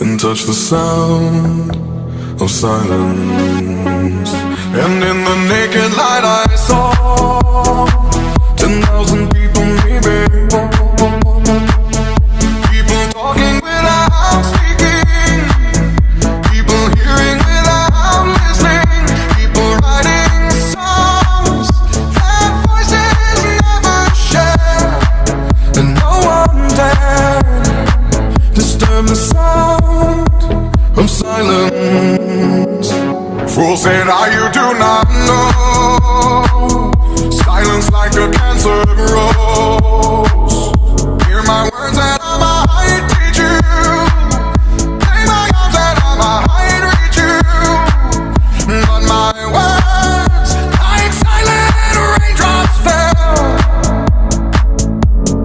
and touch the sound of silence. And in the naked light I saw 10,000 people maybe, people talking without speaking, people hearing without listening, people writing songs that voices never share, and no one dared disturb the sound of silence. Fools said, you do not know. Silence like a cancer grows.